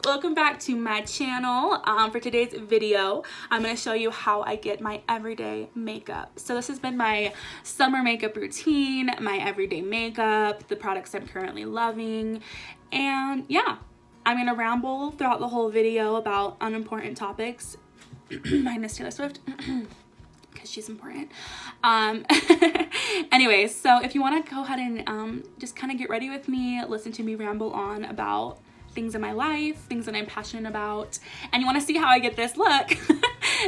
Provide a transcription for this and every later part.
welcome back to my channel. For today's video, I'm going to show you how I get my everyday makeup. So this has been my summer makeup routine, my everyday makeup, the products I'm currently loving, and yeah, I'm going to ramble throughout the whole video about unimportant topics. Minus Taylor Swift. Because she's important. Anyway, so if you want to go ahead and just kind of get ready with me, listen to me ramble on about things in my life, things that I'm passionate about, and you want to see how I get this look,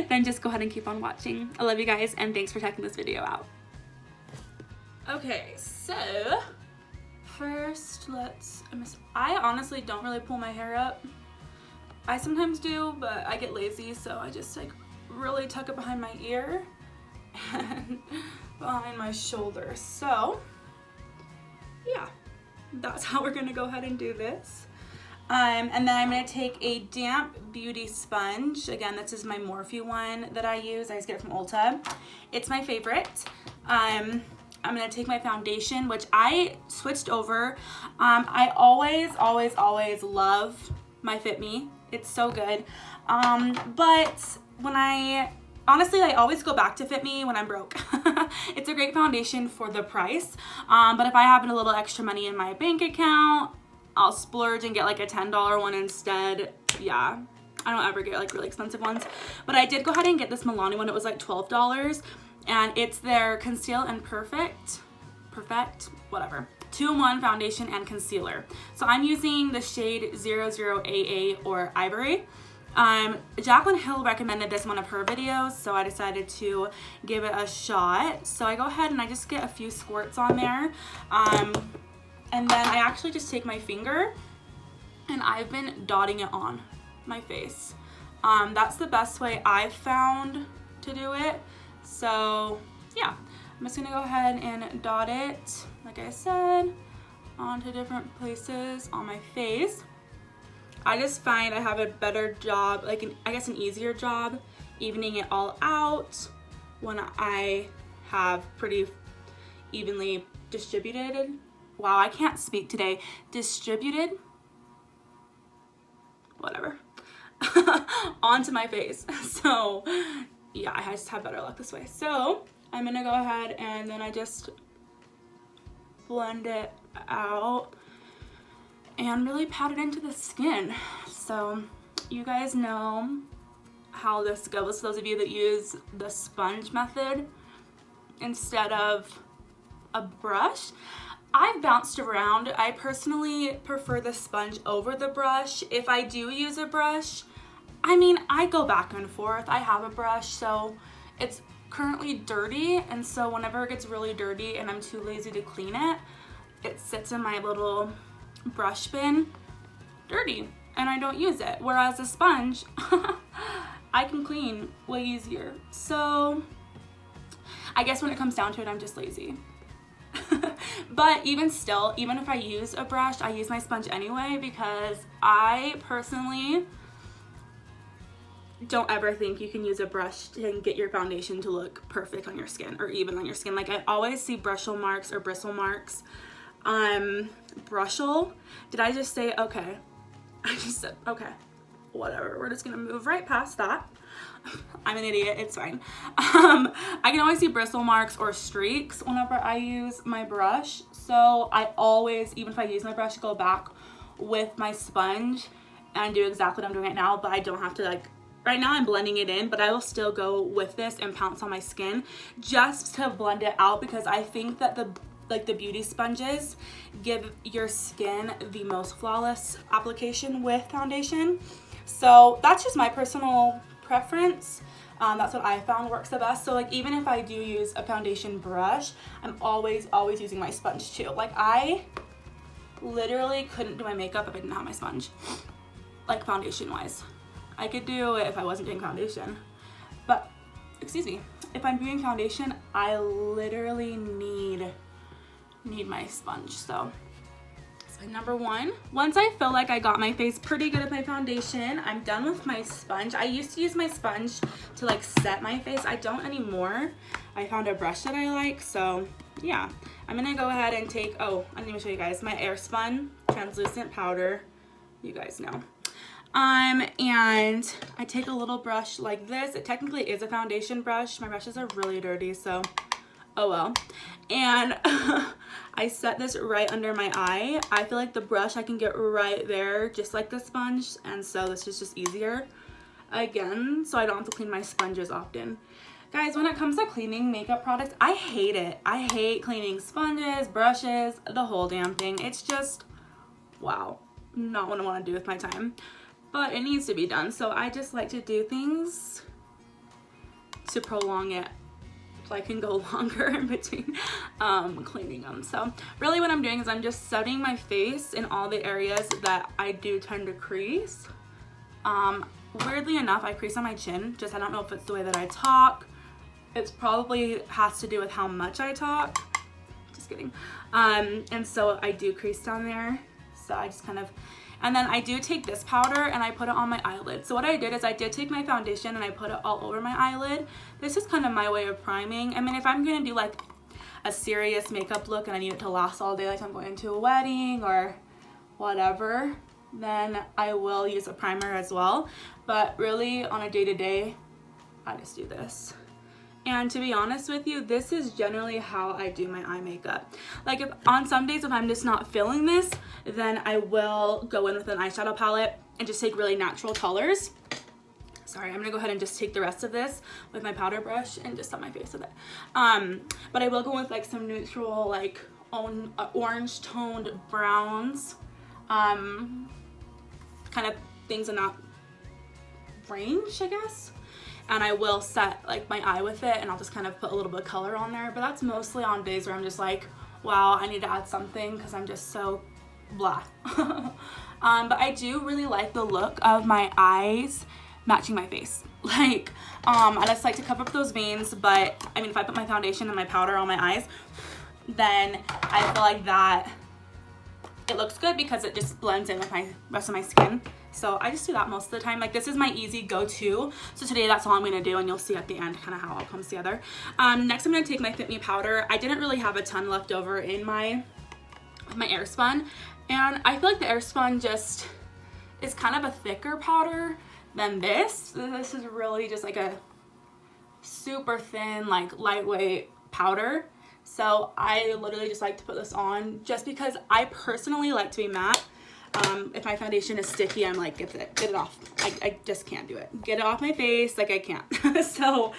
then just go ahead and keep on watching. I love you guys, and thanks for checking this video out. Okay, so first I honestly don't really pull my hair up. I sometimes do, but I get lazy, so I just like really tuck it behind my ear and behind my shoulder. So yeah, that's how we're gonna go ahead and do this. And then I'm gonna take a damp beauty sponge. Again, this is my Morphe one that I use. I just get it from Ulta. It's my favorite. I'm gonna take my foundation, which I switched over. I always love my Fit Me. It's so good. But honestly, I always go back to Fit Me when I'm broke. It's a great foundation for the price. But if I have a little extra money in my bank account, I'll splurge and get like a $10 one instead. Yeah, I don't ever get like really expensive ones. But I did go ahead and get this Milani one. It was like $12. And it's their Conceal and Perfect, whatever. 2-in-1 foundation and concealer. So I'm using the shade 00AA or Ivory. Jaclyn Hill recommended this in one of her videos, so I decided to give it a shot. So I go ahead and I just get a few squirts on there. And then I actually just take my finger and I've been dotting it on my face. That's the best way I've found to do it. So yeah, I'm just gonna go ahead and dot it, like I said, onto different places on my face. I just find I have a better job, I guess an easier job, evening it all out when I have pretty evenly distributed. Wow, I can't speak today. Distributed, whatever, onto my face. So yeah, I just have better luck this way. So I'm gonna go ahead and then I just blend it out and really pat it into the skin. So you guys know how this goes. Those of you that use the sponge method instead of a brush, I've bounced around. I personally prefer the sponge over the brush. If I do use a brush, I go back and forth. I have a brush, so it's currently dirty, and so whenever it gets really dirty and I'm too lazy to clean it, it sits in my little brush bin dirty and I don't use it. Whereas a sponge, I can clean way easier. So I guess when it comes down to it, I'm just lazy. But even still, even if I use a brush, I use my sponge anyway, because I personally don't ever think you can use a brush and get your foundation to look perfect on your skin or even on your skin. Like I always see bristle marks or bristle marks. Brushel. Did I just say okay? I just said okay. Whatever. We're just gonna move right past that. I'm an idiot. It's fine. I can always see bristle marks or streaks whenever I use my brush. So I always, even if I use my brush, go back with my sponge and do exactly what I'm doing right now. But I don't have to right now I'm blending it in, but I will still go with this and pounce on my skin just to blend it out, because I think that the beauty sponges give your skin the most flawless application with foundation. So that's just my personal preference. That's what I found works the best. So even if I do use a foundation brush, I'm always using my sponge too. I literally couldn't do my makeup if I didn't have my sponge, foundation wise. I could do it if I wasn't doing foundation, but excuse me, if I'm doing foundation, I literally need my sponge. So number one, once I feel like I got my face pretty good at my foundation, I'm done with my sponge. I used to use my sponge to set my face. I don't anymore. I found a brush that I like, so yeah. I'm gonna go ahead and take, I'm gonna show you guys my Airspun translucent powder. You guys know. And I take a little brush like this. It technically is a foundation brush. My brushes are really dirty, so oh well. And I set this right under my eye. I feel like the brush I can get right there, just like the sponge, and so this is just easier again, so I don't have to clean my sponges often. Guys, when it comes to cleaning makeup products, I hate it. I hate cleaning sponges, brushes, the whole damn thing. It's just, wow, not what I want to do with my time. But it needs to be done, so I just like to do things to prolong it so I can go longer in between cleaning them. So really what I'm doing is I'm just setting my face in all the areas that I do tend to crease. Weirdly enough, I crease on my chin. Just I don't know if it's the way that I talk. It probably has to do with how much I talk. Just kidding. And so I do crease down there. So I just kind of, and then I do take this powder and I put it on my eyelid. So what I did is I did take my foundation and I put it all over my eyelid. This is kind of my way of priming. I mean, if I'm gonna do like a serious makeup look and I need it to last all day, like I'm going to a wedding or whatever, then I will use a primer as well. But really on a day-to-day, I just do this. And to be honest with you, this is generally how I do my eye makeup. Like if on some days if I'm just not feeling this, then I will go in with an eyeshadow palette and just take really natural colors. Sorry, I'm gonna go ahead and just take the rest of this with my powder brush and just set my face with it. But I will go with like some neutral, like orange toned browns, kind of things in that range, I guess. And I will set like my eye with it and I'll just kind of put a little bit of color on there, but that's mostly on days where I'm just like, wow, I need to add something because I'm just so blah. But I do really like the look of my eyes matching my face. Like, I just like to cover up those veins, but I mean, if I put my foundation and my powder on my eyes, then I feel like that it looks good because it just blends in with my rest of my skin. So I just do that most of the time. Like this is my easy go-to. So today that's all I'm gonna do and you'll see at the end kind of how it all comes together. Next I'm gonna take my Fit Me powder. I didn't really have a ton left over in my Airspun. And I feel like the Airspun just is kind of a thicker powder than this. This is really just like a super thin, like lightweight powder. So I literally just like to put this on just because I personally like to be matte. If my foundation is sticky, I'm like, get it off. I just can't do it. Get it off my face, like I can't. So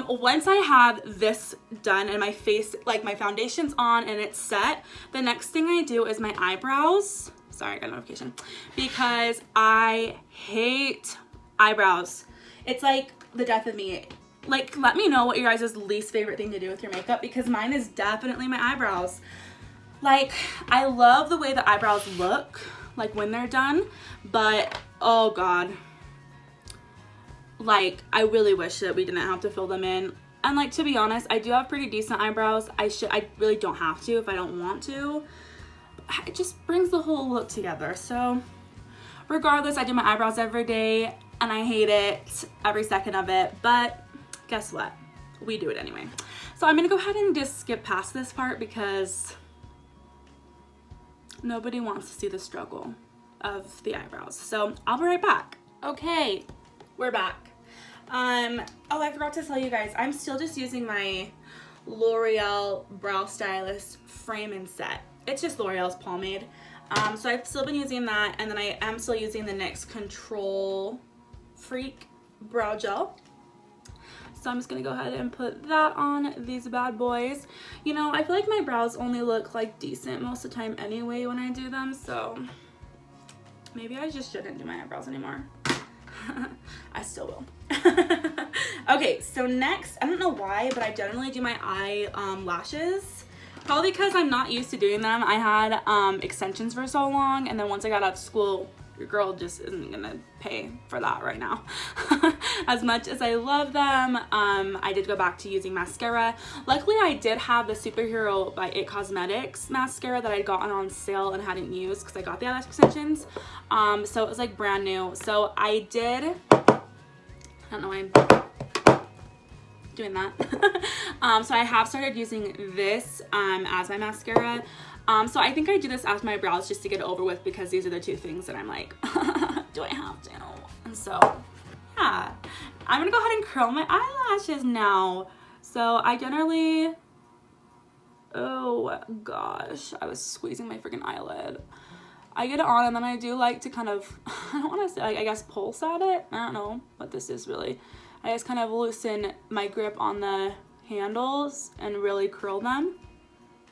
once I have this done and my face, like my foundation's on and it's set, the next thing I do is my eyebrows. Sorry, I got a notification. Because I hate eyebrows. It's like the death of me. Like, let me know what your guys' least favorite thing to do with your makeup because mine is definitely my eyebrows. Like, I love the way the eyebrows look, like when they're done, but oh God. Like, I really wish that we didn't have to fill them in. And like, to be honest, I do have pretty decent eyebrows. I really don't have to if I don't want to. It just brings the whole look together. So regardless, I do my eyebrows every day and I hate it every second of it, but guess what? We do it anyway. So I'm gonna go ahead and just skip past this part because nobody wants to see the struggle of the eyebrows. So I'll be right back. Okay, we're back. Oh, I forgot to tell you guys, I'm still just using my L'Oreal Brow Stylist Frame and Set. It's just L'Oreal's pomade. So I've still been using that, and then I am still using the NYX Control Freak Brow Gel. So I'm just gonna go ahead and put that on these bad boys. You know, I feel like my brows only look like decent most of the time anyway when I do them, so maybe I just shouldn't do my eyebrows anymore. I still will. Okay, so next, I don't know why, but I generally do my eye lashes. Probably because I'm not used to doing them. I had extensions for so long, and then once I got out of school, your girl just isn't gonna pay for that right now. As much as I love them, I did go back to using mascara. Luckily, I did have the Superhero by IT Cosmetics mascara that I'd gotten on sale and hadn't used because I got the eyelash extensions. So it was like brand new. So I did, I don't know why I'm doing that. So I have started using this as my mascara. So I think I do this as my brows just to get it over with because these are the two things that I'm like do I have to? And so, yeah, I'm gonna go ahead and curl my eyelashes now. So I generally, oh gosh, I was squeezing my freaking eyelid. I get it on and then I do like to kind of, I don't want to say, like, I guess pulse at it. I don't know what this is really. I just kind of loosen my grip on the handles and really curl them.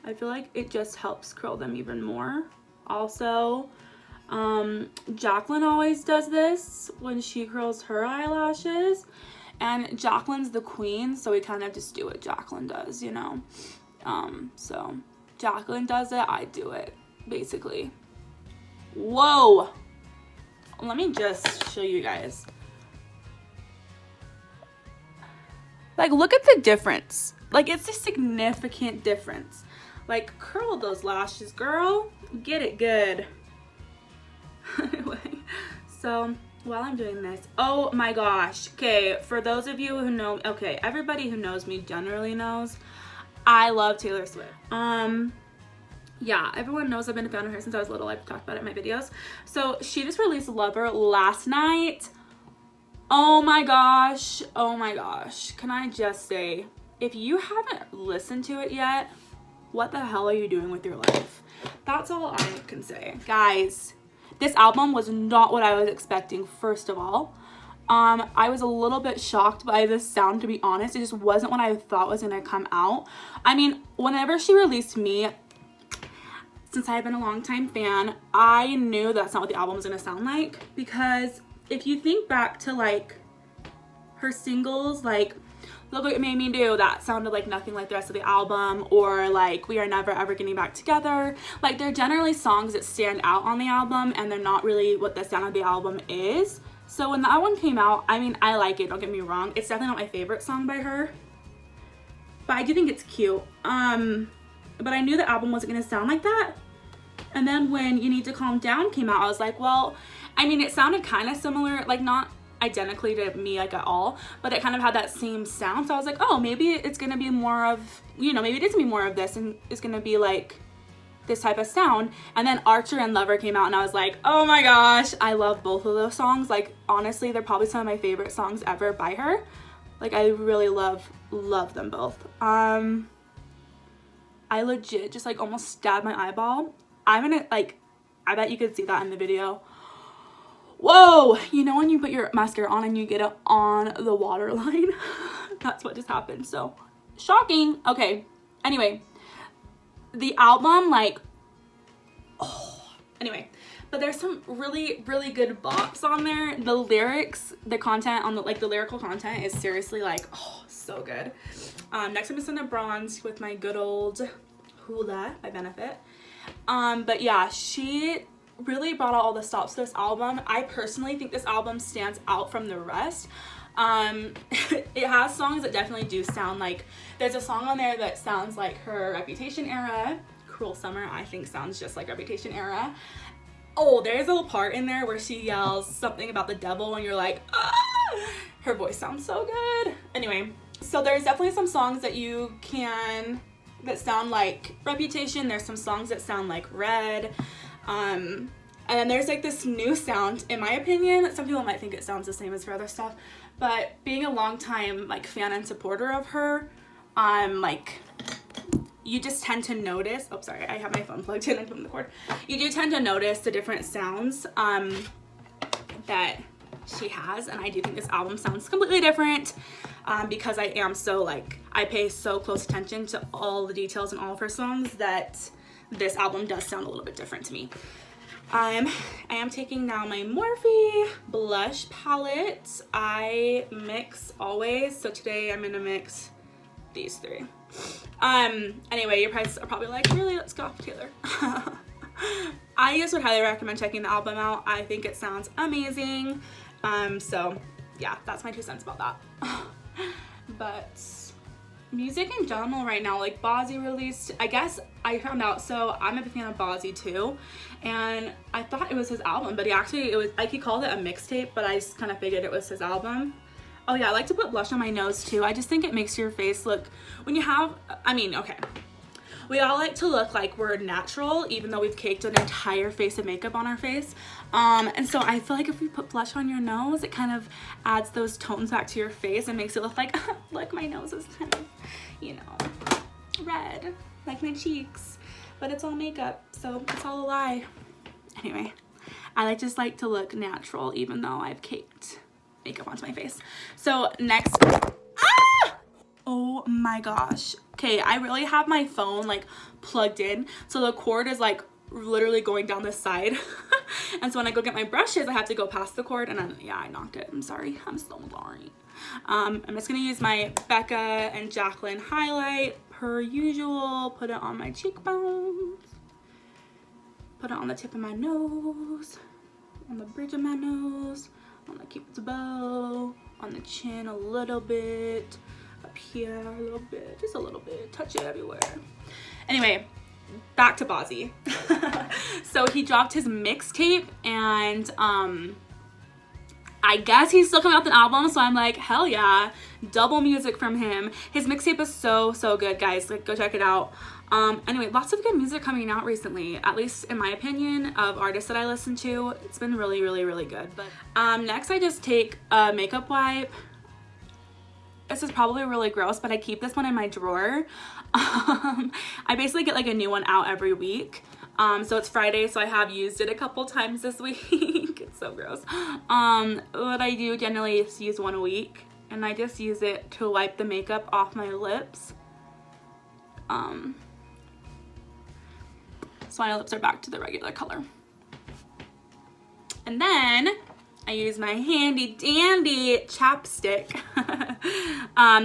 I feel like it just helps curl them even more. Also, Jaclyn always does this when she curls her eyelashes, and Jaclyn's the queen, so we kind of just do what Jaclyn does, you know. So Jaclyn does it, I do it, basically. Whoa! Let me just show you guys. Like, look at the difference. Like, it's a significant difference. Like, curl those lashes, girl. Get it good. Anyway, so while I'm doing this, oh my gosh. Okay, for those of you who know, okay, everybody who knows me generally knows I love Taylor Swift. Yeah, everyone knows I've been a fan of her since I was little. I've talked about it in my videos. So she just released Lover last night. Oh my gosh. Oh my gosh. Can I just say, if you haven't listened to it yet, what the hell are you doing with your life? That's all I can say. Guys, this album was not what I was expecting, first of all. I was a little bit shocked by the sound, to be honest. It just wasn't what I thought was gonna come out. I mean, whenever she released Me, since I've been a longtime fan, I knew that's not what the album was gonna sound like, because if you think back to like her singles, like Look What You Made Me Do, that sounded like nothing like the rest of the album, or like We Are Never Ever Getting Back Together. Like, they're generally songs that stand out on the album, and they're not really what the sound of the album is. So when that one came out, I mean, I like it, don't get me wrong. It's definitely not my favorite song by her, but I do think it's cute. But I knew the album wasn't gonna sound like that. And then when You Need to Calm Down came out, I was like, well, I mean, it sounded kind of similar, like not identically to Me like at all, but it kind of had that same sound. So I was like, oh, maybe it's gonna be more of, you know, maybe it is gonna be more of this, and it's gonna be like this type of sound. And then Archer and Lover came out, and I was like, oh my gosh, I love both of those songs. Like, honestly, they're probably some of my favorite songs ever by her. Like, I really love them both. I legit just like almost stabbed my eyeball. I'm gonna, like, I bet you could see that in the video. Whoa, you know when you put your mascara on and you get it on the waterline? That's what just happened. So shocking. Okay, anyway, the album, like, oh, anyway, but there's some really good bops on there. The lyrics, the content on the, like, the lyrical content is seriously like, oh, so good. Next I'm listening to Bronze with my good old Hula by Benefit. But yeah, she really brought out all the stops to this album. I personally think this album stands out from the rest. It has songs that definitely do sound like, there's a song on there that sounds like her Reputation era. Cruel Summer, I think, sounds just like Reputation era. Oh, there's a little part in there where she yells something about the devil and you're like, ah! Her voice sounds so good. Anyway, so there's definitely some songs that you can, that sound like Reputation. There's some songs that sound like Red. And then there's like this new sound, in my opinion. Some people might think it sounds the same as her other stuff, but being a long time like fan and supporter of her, like, you just tend to notice, oh sorry, I have my phone plugged in from the cord. You do tend to notice the different sounds that she has, and I do think this album sounds completely different, because I am so, like, I pay so close attention to all the details in all of her songs that this album does sound a little bit different to me. I am taking now my Morphe blush palette. I mix always, so today I'm gonna mix these three. Anyway, your prices are probably like, really, let's go off Taylor. I just would highly recommend checking the album out. I think it sounds amazing. So yeah, that's my 2 cents about that. But music in general right now, like Bozzy released, I guess I found out, so I'm a big fan of Bozzy too, and I thought it was his album, but he called it a mixtape, but I just kind of figured it was his album. Oh yeah, I like to put blush on my nose too. I just think it makes your face look, when you have, I mean, okay, we all like to look like we're natural, even though we've caked an entire face of makeup on our face. And so I feel like if we put blush on your nose, it kind of adds those tones back to your face and makes it look like, look, my nose is kind of, you know, red, like my cheeks. But it's all makeup, so it's all a lie. Anyway, I just like to look natural, even though I've caked makeup onto my face. So next, oh my gosh. Okay, I really have my phone like plugged in, so the cord is like literally going down this side. And so when I go get my brushes, I have to go past the cord, and then, yeah, I knocked it. I'm sorry. I'm so sorry. I'm just gonna use my Becca and Jaclyn highlight per usual. Put it on my cheekbones. Put it on the tip of my nose, on the bridge of my nose, on the cupid's bow, on the chin a little bit, up here a little bit, just a little bit, touch it everywhere. Anyway, back to Bazzi. So he dropped his mixtape, and I guess he's still coming out with an album, so I'm like, hell yeah, double music from him. His mixtape is so good, guys. Like, go check it out. Anyway, lots of good music coming out recently, at least in my opinion, of artists that I listen to. It's been really good. But next I just take a makeup wipe. This is probably really gross, but I keep this one in my drawer. I basically get like a new one out every week. So it's Friday, so I have used it a couple times this week. It's so gross. What I do generally is use one a week, and I just use it to wipe the makeup off my lips. So my lips are back to the regular color. And then I use my handy dandy chapstick.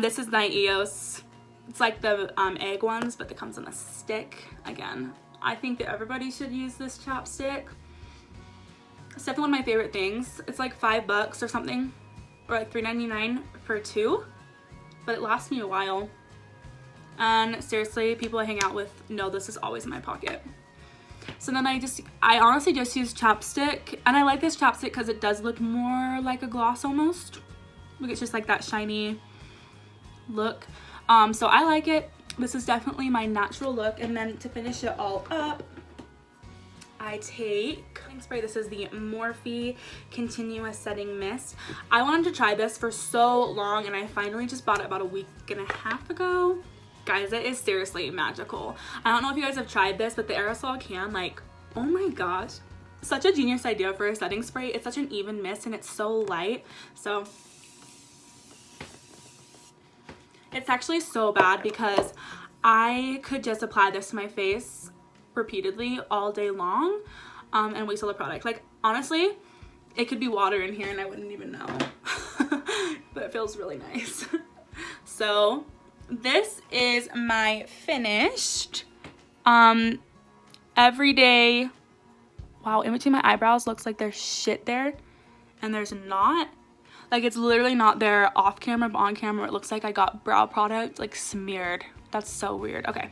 This is my EOS. It's like the egg ones, but it comes in a stick. Again, I think that everybody should use this chapstick. It's definitely one of my favorite things. It's like $5 or something, or like $3.99 for two, but it lasts me a while. And seriously, people I hang out with know this is always in my pocket. So then I honestly just use chapstick, and I like this chapstick because it does look more like a gloss almost. Like, it's just like that shiny look. So I like it. This is definitely my natural look. And then to finish it all up, I take setting spray. This is the Morphe Continuous Setting Mist. I wanted to try this for so long, and I finally just bought it about a week and a half ago. Guys, it is seriously magical. I don't know if you guys have tried this, but the aerosol can, like, oh my gosh, such a genius idea for a setting spray. It's such an even mist, and it's so light. So it's actually so bad because I could just apply this to my face repeatedly all day long and waste all the product. Like, honestly, it could be water in here and I wouldn't even know. But it feels really nice. So this is my finished everyday. Wow, in between my eyebrows looks like there's shit there, and there's not. Like, it's literally not there off camera, but on camera it looks like I got brow product like smeared. That's so weird. Okay,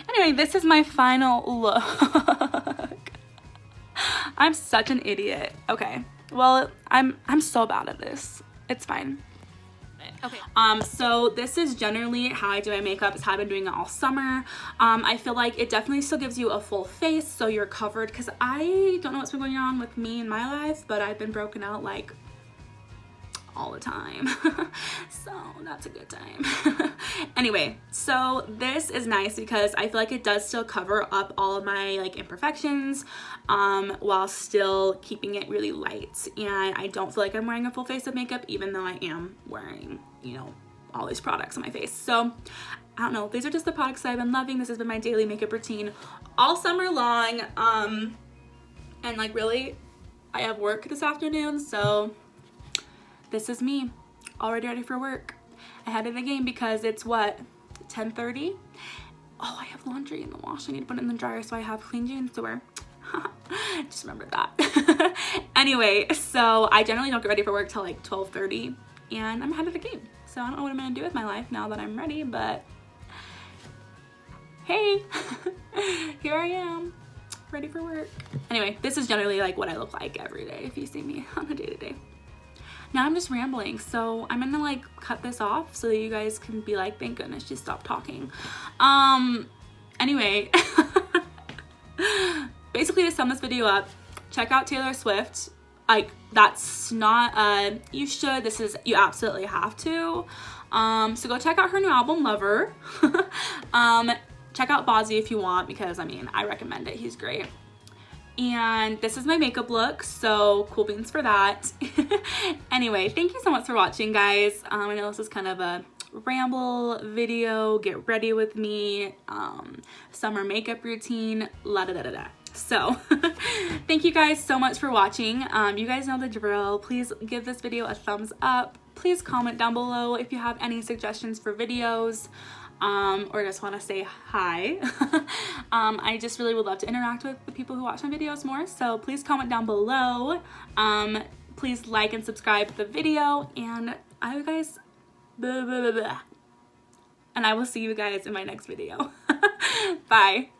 anyway, this is my final look. I'm such an idiot. Okay, well, I'm so bad at this. It's fine. Okay. So this is generally how I do my makeup. It's how I've been doing it all summer. I feel like it definitely still gives you a full face, so you're covered, because I don't know what's been going on with me in my life, but I've been broken out like all the time. So that's a good time. Anyway, so this is nice because I feel like it does still cover up all of my like imperfections while still keeping it really light, and I don't feel like I'm wearing a full face of makeup even though I am wearing, you know, all these products on my face. So I don't know, these are just the products that I've been loving. This has been my daily makeup routine all summer long, and like really I have work this afternoon, so this is me, already ready for work, ahead of the game because it's what, 10:30? Oh, I have laundry in the wash. I need to put it in the dryer so I have clean jeans to wear. Just remembered that. Anyway, so I generally don't get ready for work till like 12:30, and I'm ahead of the game. So I don't know what I'm gonna do with my life now that I'm ready, but hey, here I am, ready for work. Anyway, this is generally like what I look like every day if you see me on a day-to-day. Now I'm just rambling, so I'm gonna like cut this off so that you guys can be like, thank goodness she stopped talking. Anyway, basically to sum this video up, check out Taylor Swift. Like, that's not you should, this is, you absolutely have to. So go check out her new album, Lover. Check out Bozzy if you want, because I mean, I recommend it, he's great. And this is my makeup look, so cool beans for that. Anyway, thank you so much for watching, guys. I know this is kind of a ramble video, get ready with me, summer makeup routine, la da da da da. So thank you guys so much for watching. You guys know the drill. Please give this video a thumbs up. Please comment down below if you have any suggestions for videos, or just want to say hi. I just really would love to interact with the people who watch my videos more, so please comment down below. Please like and subscribe to the video, and I hope you guys and I will see you guys in my next video. Bye.